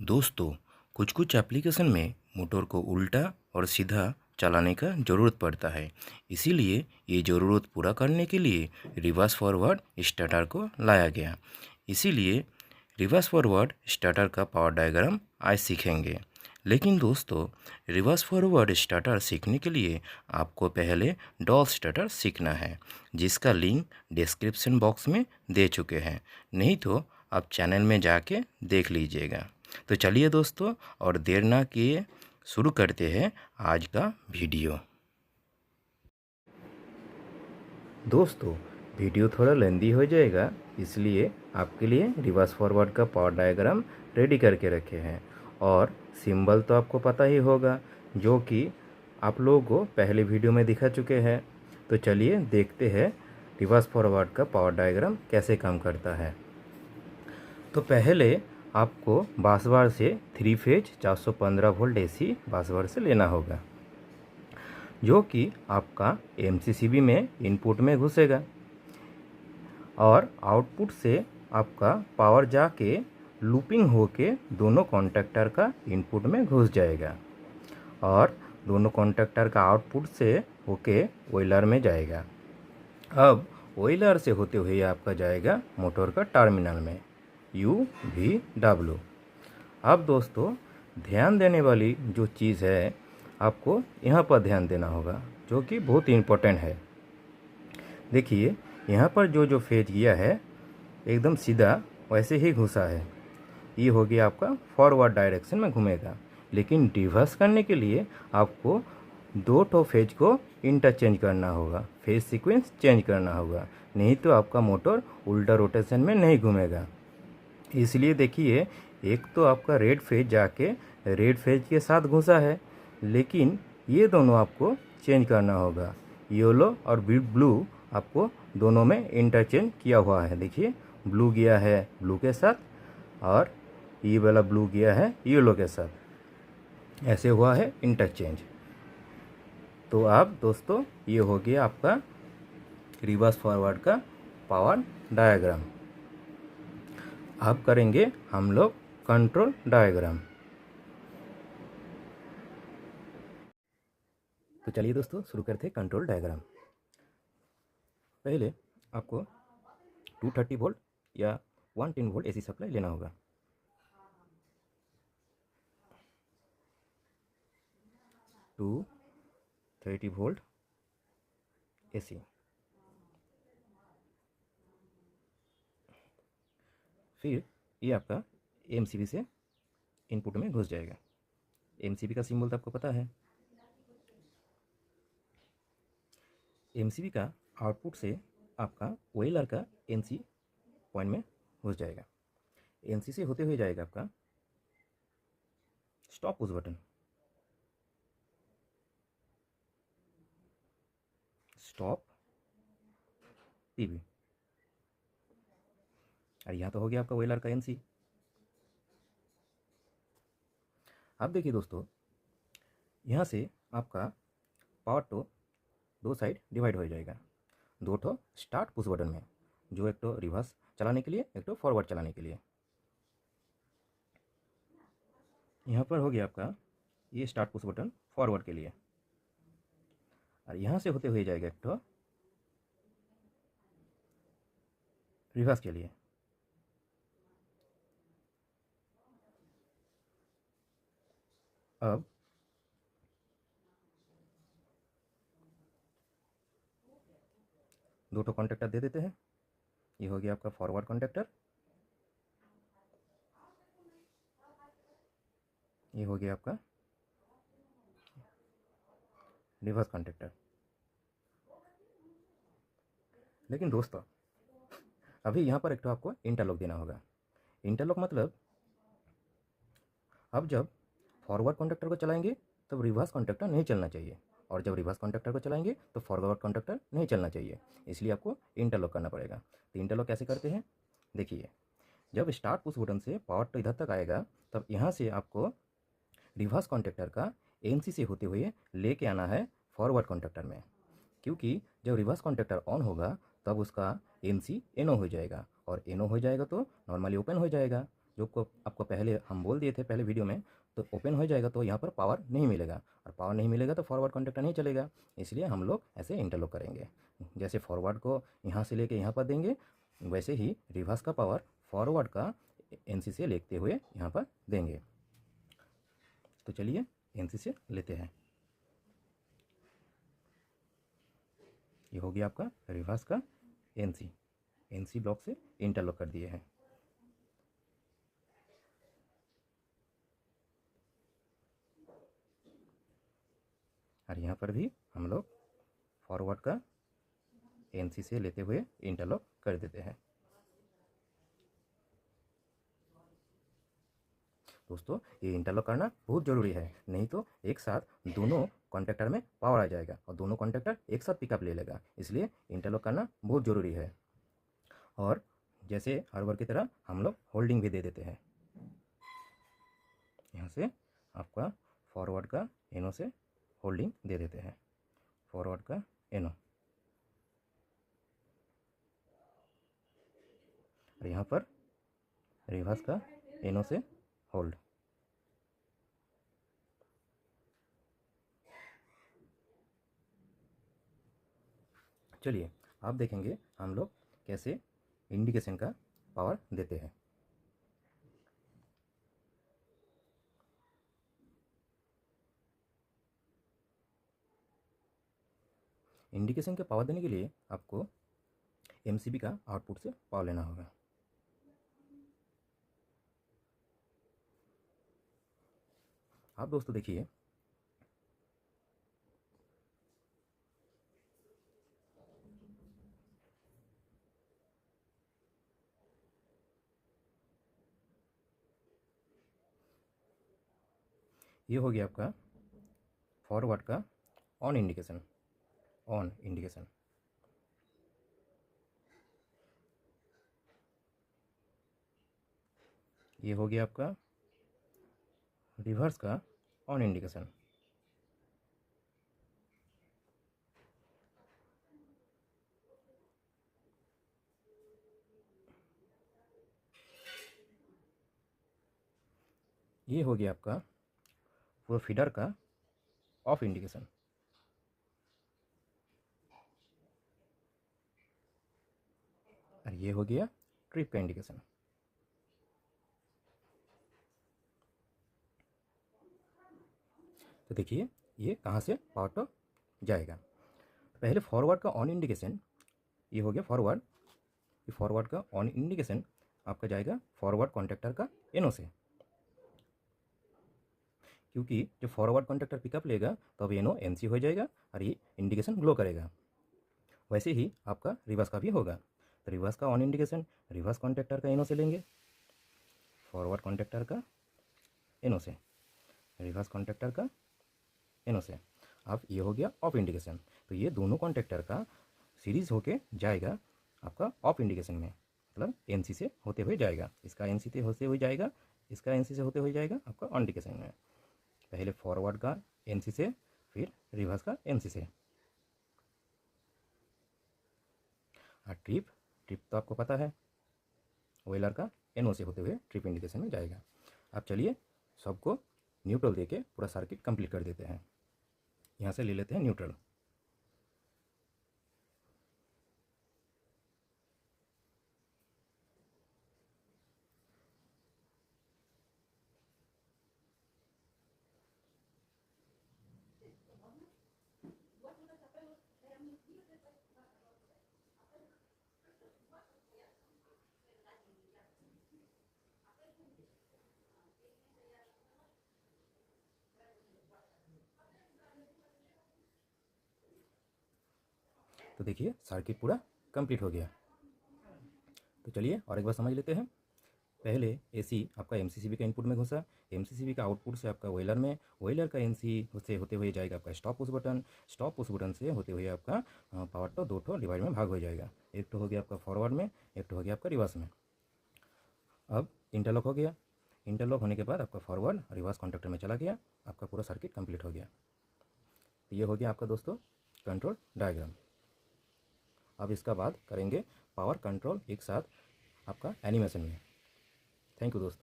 दोस्तों, कुछ कुछ एप्लीकेशन में मोटर को उल्टा और सीधा चलाने का ज़रूरत पड़ता है। इसीलिए ये ज़रूरत पूरा करने के लिए रिवर्स फॉरवर्ड स्टार्टर को लाया गया। इसीलिए रिवर्स फॉरवर्ड स्टार्टर का पावर डायग्राम आज सीखेंगे। लेकिन दोस्तों, रिवर्स फॉरवर्ड स्टार्टर सीखने के लिए आपको पहले डॉल स्टार्टर सीखना है, जिसका लिंक डिस्क्रिप्शन बॉक्स में दे चुके हैं। नहीं तो आप चैनल में जाके देख लीजिएगा। तो चलिए दोस्तों, और देर ना किए शुरू करते हैं आज का वीडियो। दोस्तों, वीडियो थोड़ा लेंदी हो जाएगा, इसलिए आपके लिए रिवर्स फॉरवर्ड का पावर डायग्राम रेडी करके रखे हैं। और सिंबल तो आपको पता ही होगा, जो कि आप लोगों को पहले वीडियो में दिखा चुके हैं। तो चलिए देखते हैं रिवर्स फॉरवर्ड का पावर डायग्राम कैसे काम करता है। तो पहले आपको बासबार से 3 फेज 415 वोल्ट एसी बासबार से लेना होगा, जो कि आपका एमसीसीबी में इनपुट में घुसेगा और आउटपुट से आपका पावर जाके लूपिंग होके दोनों कॉन्टैक्टर का इनपुट में घुस जाएगा और दोनों कॉन्टैक्टर का आउटपुट से होके ऑयलर में जाएगा। अब ऑयलर से होते हुए आपका जाएगा मोटर का टर्मिनल में UVW। अब दोस्तों, ध्यान देने वाली जो चीज़ है, आपको यहाँ पर ध्यान देना होगा, जो कि बहुत इम्पोर्टेंट है। देखिए, यहाँ पर जो जो फेज गया है एकदम सीधा वैसे ही घुसा है। ये हो गया आपका फॉरवर्ड डायरेक्शन में घूमेगा। लेकिन रिवर्स करने के लिए आपको दो ठो फेज को इंटरचेंज करना होगा, फेज सीक्वेंस चेंज करना होगा, नहीं तो आपका मोटर उल्टा रोटेशन में नहीं घूमेगा। इसलिए देखिए, एक तो आपका रेड फेज जाके रेड फेज के साथ घुसा है, लेकिन ये दोनों आपको चेंज करना होगा। येलो और ब्लू आपको दोनों में इंटरचेंज किया हुआ है। देखिए, ब्लू गया है ब्लू के साथ और ये वाला ब्लू गया है येलो के साथ, ऐसे हुआ है इंटरचेंज। तो अब दोस्तों, ये हो गया आपका रिवर्स फॉरवर्ड का पावर डायग्राम। अब करेंगे हम लोग कंट्रोल डायग्राम। तो चलिए दोस्तों, शुरू करते हैं कंट्रोल डायग्राम। पहले आपको 230 वोल्ट या 110 वोल्ट एसी सप्लाई लेना होगा। 230 वोल्ट एसी। फिर ये आपका एमसीबी से इनपुट में घुस जाएगा। एमसीबी का सिंबल तो आपको पता है। एमसीबी का आउटपुट से आपका ऑयलर का एनसी पॉइंट में घुस जाएगा। एनसी से होते हुए जाएगा आपका stop push button, stop PB, और यहाँ तो हो गया आपका ऑयलर का एनसी। अब देखिए दोस्तों, यहाँ से आपका पावर तो दो साइड डिवाइड हो जाएगा, दो ठो स्टार्ट पुश बटन में, जो एक तो रिवर्स चलाने के लिए, एक तो फॉरवर्ड चलाने के लिए। यहाँ पर हो गया आपका ये स्टार्ट पुश बटन फॉरवर्ड के लिए, और यहाँ से होते हुए जाएगा एक तो रिवर्स के लिए। अब दो ठो कॉन्टैक्टर दे देते हैं। ये हो गया आपका फॉरवर्ड कॉन्टैक्टर, ये हो गया आपका रिवर्स कॉन्टैक्टर। लेकिन दोस्तों, अभी यहाँ पर एक तो आपको इंटरलॉक देना होगा। इंटरलॉक मतलब अब जब फॉरवर्ड कॉन्टैक्टर को चलाएंगे तब रिवर्स कॉन्टैक्टर नहीं चलना चाहिए, और जब रिवर्स कॉन्टैक्टर को चलाएंगे तो फॉरवर्ड कॉन्टैक्टर नहीं चलना चाहिए। इसलिए आपको इंटरलॉक करना पड़ेगा। तो इंटरलॉक कैसे करते हैं, देखिए, जब स्टार्ट पुश बटन से पावर तो इधर तक आएगा, तब यहाँ से आपको रिवर्स कॉन्टैक्टर का एनसी से होते हुए लेके आना है फॉरवर्ड कॉन्टैक्टर में, क्योंकि जब रिवर्स कॉन्टैक्टर ऑन होगा तब उसका एनसी एनो हो जाएगा, और एनो हो जाएगा तो नॉर्मली ओपन हो जाएगा। जो को आपको पहले हम बोल दिए थे पहले वीडियो में, तो ओपन हो जाएगा तो यहाँ पर पावर नहीं मिलेगा, और पावर नहीं मिलेगा तो फॉरवर्ड कॉन्टैक्टर नहीं चलेगा। इसलिए हम लोग ऐसे इंटरलॉक करेंगे। जैसे फॉरवर्ड को यहाँ से लेके यहाँ पर देंगे, वैसे ही रिवर्स का पावर फॉरवर्ड का एनसी से लेते हुए यहाँ पर देंगे। तो चलिए एनसी से लेते हैं। ये हो गया आपका रिवर्स का एनसी ब्लॉक से इंटरलॉक कर दिए हैं। और यहाँ पर भी हम लोग फॉरवर्ड का एनसी से लेते हुए इंटरलॉक कर देते हैं। दोस्तों ये इंटरलॉक करना बहुत ज़रूरी है, नहीं तो एक साथ दोनों कॉन्टैक्टर में पावर आ जाएगा और दोनों कॉन्टैक्टर एक साथ पिकअप ले लेगा। इसलिए इंटरलॉक करना बहुत ज़रूरी है। और जैसे हर बार की तरह हम लोग होल्डिंग भी दे देते हैं। यहाँ से आपका फॉरवर्ड का एनो से होल्डिंग दे देते हैं, फॉरवर्ड का एनो। और यहाँ पर रिवर्स का एनो से होल्ड। चलिए आप देखेंगे हम लोग कैसे इंडिकेशन का पावर देते हैं। इंडिकेशन के पावर देने के लिए आपको एमसीबी का आउटपुट से पावर लेना होगा। आप दोस्तों देखिए, ये हो गया आपका फॉरवर्ड का ऑन इंडिकेशन। ये हो गया आपका रिवर्स का ऑन इंडिकेशन। ये हो गया आपका पूरा फीडर का ऑफ इंडिकेशन। और ये हो गया ट्रिप का इंडिकेशन। तो देखिए ये कहाँ से पावर तो जाएगा। पहले फॉरवर्ड का ऑन इंडिकेशन, ये हो गया फॉरवर्ड। ये फॉरवर्ड का ऑन इंडिकेशन आपका जाएगा फॉरवर्ड कॉन्टैक्टर का एनो से, क्योंकि जब फॉरवर्ड कॉन्टैक्टर पिकअप लेगा तब एनो एनसी हो जाएगा और ये इंडिकेशन ग्लो करेगा। वैसे ही आपका रिवर्स का भी होगा। तो रिवर्स का ऑन इंडिकेशन रिवर्स कॉन्टैक्टर का एनो से लेंगे, फॉरवर्ड कॉन्टैक्टर का एनो से, रिवर्स कॉन्टैक्टर का एनो से। अब ये हो गया ऑफ इंडिकेशन। तो ये दोनों कॉन्टैक्टर का सीरीज होके जाएगा आपका ऑफ इंडिकेशन में, मतलब एनसी से होते हुए जाएगा। इसका एनसी से होते हुए जाएगा, इसका एनसी से होते हुए जाएगा आपका ऑन इंडिकेशन में। पहले फॉरवर्ड का एनसी से, फिर रिवर्स का एनसी से। और ट्रिप तो आपको पता है व्हीलर का एनओ से होते हुए ट्रिप इंडिकेशन में जाएगा। अब चलिए सबको न्यूट्रल देके पूरा सर्किट कंप्लीट कर देते हैं। यहाँ से ले लेते हैं न्यूट्रल। तो देखिए सर्किट पूरा कंप्लीट हो गया। तो चलिए और एक बार समझ लेते हैं। पहले एसी आपका एमसीसीबी का इनपुट में घुसा, एमसीसीबी का आउटपुट से आपका व्हीलर में, व्हीलर का एनसी से होते हुए जाएगा आपका stop push button, stop push button से होते हुए आपका पावर तो दो ठो डिवाइड में भाग हो जाएगा। एक तो हो गया आपका फॉरवर्ड में, एक तो हो गया आपका रिवर्स में। अब इंटरलॉक हो गया। इंटरलॉक होने के बाद आपका फॉरवर्ड रिवर्स कॉन्टैक्टर में चला गया, आपका पूरा सर्किट कंप्लीट हो गया। तो ये हो गया आपका दोस्तों कंट्रोल डायग्राम। अब इसका बाद करेंगे पावर कंट्रोल एक साथ आपका एनिमेशन में। थैंक यू दोस्तों।